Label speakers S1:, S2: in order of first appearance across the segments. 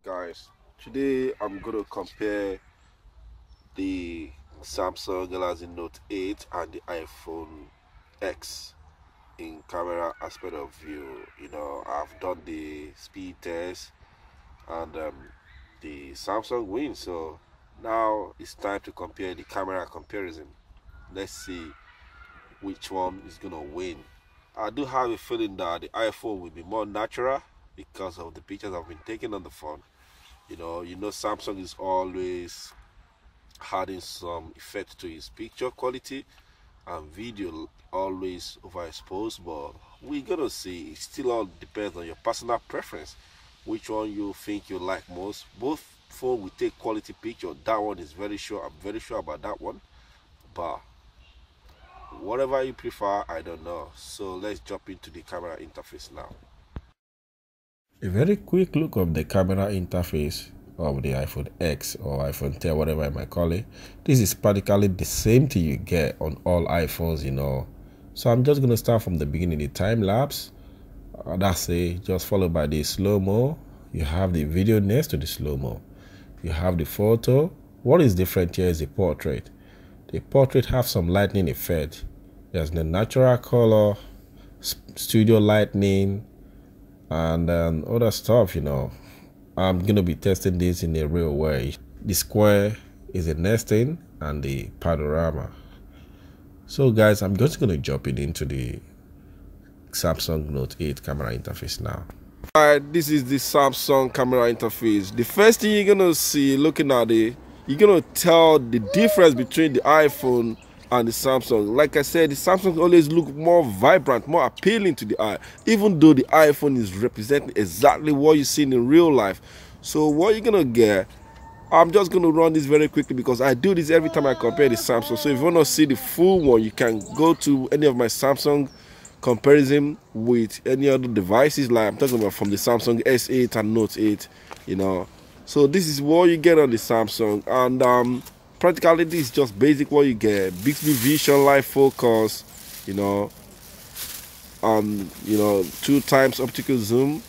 S1: Guys, today I'm going to compare the Samsung Galaxy Note 8 and the iPhone X in camera aspect of view. I've done the speed test and the Samsung wins, so now it's time to compare the camera comparison. Let's see which one is going to win. I do have a feeling that the iPhone will be more natural because of the pictures I've been taking on the phone. Samsung is always adding some effect to its picture quality and video always overexposed, but we're gonna see. It still all depends on your personal preference, which one you think you like most. Both phone will take quality picture. That one is very sure. I'm very sure about that one, but whatever you prefer, I don't know. So let's jump into the camera interface now.
S2: A very quick look of the camera interface of the iPhone X or iPhone 10, whatever I might call it. This is practically the same thing you get on all iPhones. So I'm just going to start from the beginning, the time lapse. That's it, just followed by the slow-mo. You have the video next to the slow-mo. You have the photo. What is different here is the portrait. The portrait has some lightning effect. There's the natural color, studio lightning, and other stuff. I'm gonna be testing this in a real way. The square is the nesting and the panorama. So guys, I'm just gonna jump into the Samsung Note 8 camera interface now.
S1: Alright, this is the Samsung camera interface. The first thing you're gonna see looking at it, you're gonna tell the difference between the iPhone and the Samsung. Like I said, the Samsung always look more vibrant, more appealing to the eye, even though the iPhone is representing exactly what you see in real life. So what you're gonna get, I'm just gonna run this very quickly because I do this every time I compare the Samsung. So if you wanna see the full one, you can go to any of my Samsung comparison with any other devices, like I'm talking about from the Samsung S8 and Note 8. So this is what you get on the Samsung, and practically this is just basic what you get: Bixby Vision, live focus, 2x optical zoom.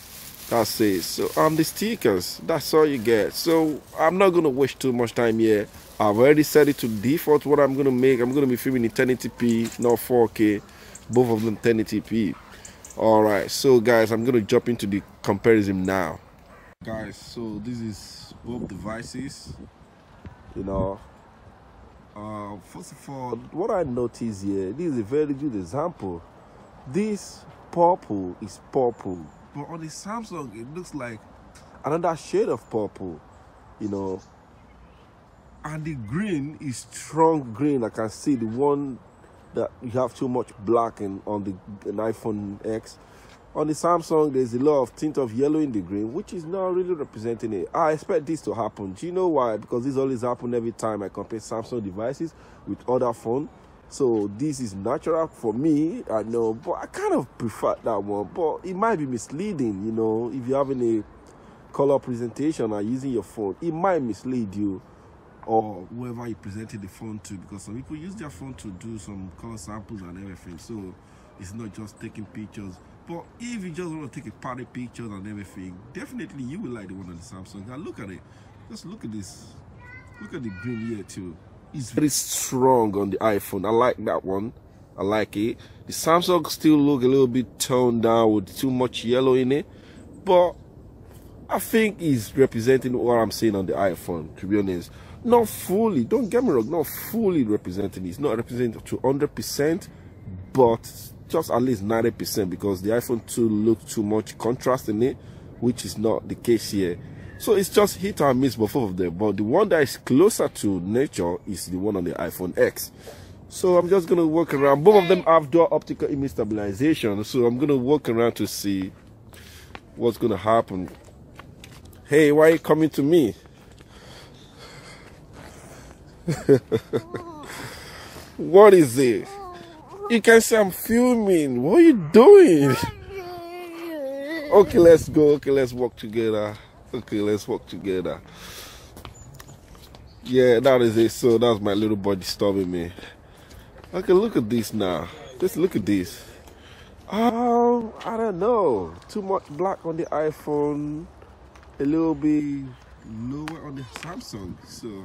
S1: That's it. So the stickers, that's all you get. So I'm not gonna waste too much time here. I've already set it to default. What I'm gonna make, I'm gonna be filming in 1080p, not 4K, both of them 1080p. All right, so guys, I'm gonna jump into the comparison now. Guys, so this is both devices. First of all, what I notice here, this is a very good example. This purple is purple, but on the Samsung it looks like another shade of purple, and the green is strong green. I can see the one that you have too much black on the iPhone X. On the Samsung, there's a lot of tint of yellow in the green, which is not really representing it. I expect this to happen. Do you know why? Because this always happens every time I compare Samsung devices with other phones. So this is natural for me, I know, but I kind of prefer that one. But it might be misleading, if you're having a color presentation or using your phone, it might mislead you or whoever you presented the phone to, because some people use their phone to do some color samples and everything. So it's not just taking pictures. But if you just want to take a party pictures and everything, definitely you will like the one on the Samsung. Now look at it. Just look at this. Look at the green here too. It's very strong on the iPhone. I like that one. I like it. The Samsung still look a little bit toned down with too much yellow in it. But I think it's representing what I'm seeing on the iPhone, to be honest. Not fully, don't get me wrong, not fully representing it. It's not representing to 100%, but just at least 90%, because the iPhone 2 looks too much contrast in it, which is not the case here. So it's just hit or miss both of them, but the one that is closer to nature is the one on the iPhone X. So I'm just gonna walk around. Both of them have dual optical image stabilization, so I'm gonna walk around to see what's gonna happen. Hey, why are you coming to me? What is it? You can say I'm filming. What are you doing? Okay, let's go. Okay, let's walk together. Okay, let's walk together. Yeah, that is it. So that's my little boy disturbing me. Okay, look at this now. Just look at this. I don't know. Too much black on the iPhone a little bit lower on the Samsung, so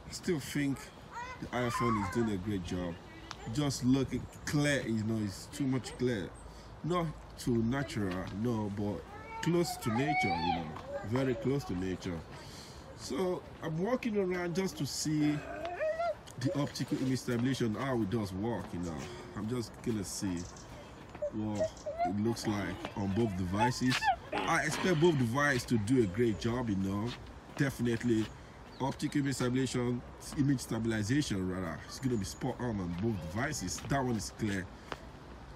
S1: I still think the iPhone is doing a great job. Just look at clear, you know, it's too much clear. Not too natural, no, but close to nature, you know, very close to nature. So I'm walking around just to see the optical image stabilization, how it does work, you know. I'm just gonna see what it looks like on both devices. I expect both devices to do a great job, you know. Definitely optical image stabilization rather, it's gonna be spot on both devices. That one is clear,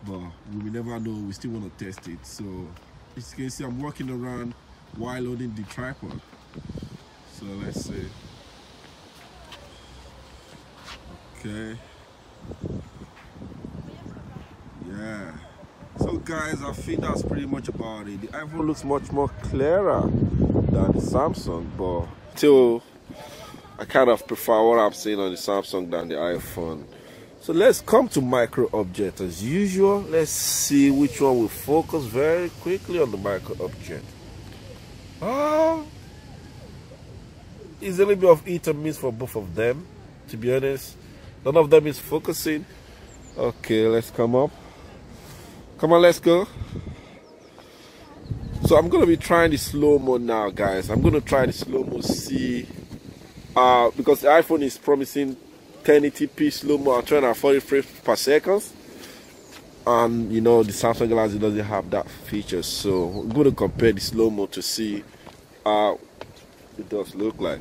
S1: but we will never know. We still want to test it. So as you can see, I'm walking around while holding the tripod. So let's see. Okay. Yeah. So guys, I think that's pretty much about it. The iPhone looks much more clearer than the Samsung, but still I kind of prefer what I'm seeing on the Samsung than the iPhone. So let's come to micro object as usual. Let's see which one will focus very quickly on the micro object. It's a little bit of hit and miss for both of them, to be honest. None of them is focusing. Okay, let's come up. Come on, let's go. So I'm going to be trying the slow-mo now, guys. I'm going to try the slow-mo, see. Because the iPhone is promising 1080p slow-mo at 240 frames per second. And, you know, the Samsung Galaxy doesn't have that feature. So I'm going to compare the slow-mo to see how it does look like.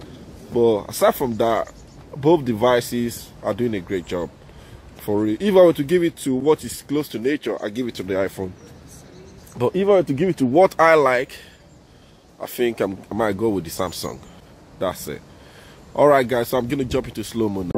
S1: But aside from that, both devices are doing a great job. For real. If I were to give it to what is close to nature, I give it to the iPhone. But if I were to give it to what I like, I think I might go with the Samsung. That's it. Alright guys, so I'm gonna jump into slow-mo now.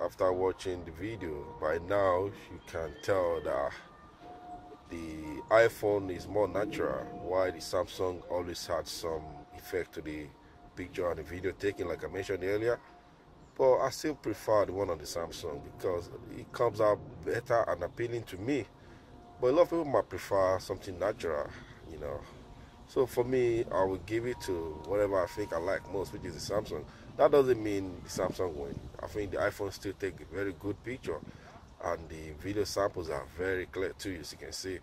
S1: After watching the video, by now you can tell that the iPhone is more natural, while the Samsung always had some effect to the picture and the video taking, like I mentioned earlier. But I still prefer the one on the Samsung because it comes out better and appealing to me. But a lot of people might prefer something natural, you know. So for me, I would give it to whatever I think I like most, which is the Samsung. That doesn't mean the Samsung win. I think the iPhone still take a very good picture, and the video samples are very clear too, as you can see.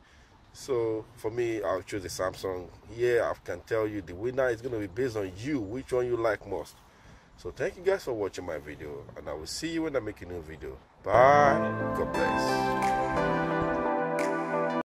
S1: So for me, I'll choose the Samsung. Yeah, I can tell you the winner is going to be based on you, which one you like most. So thank you guys for watching my video, and I will see you when I make a new video. Bye. God bless.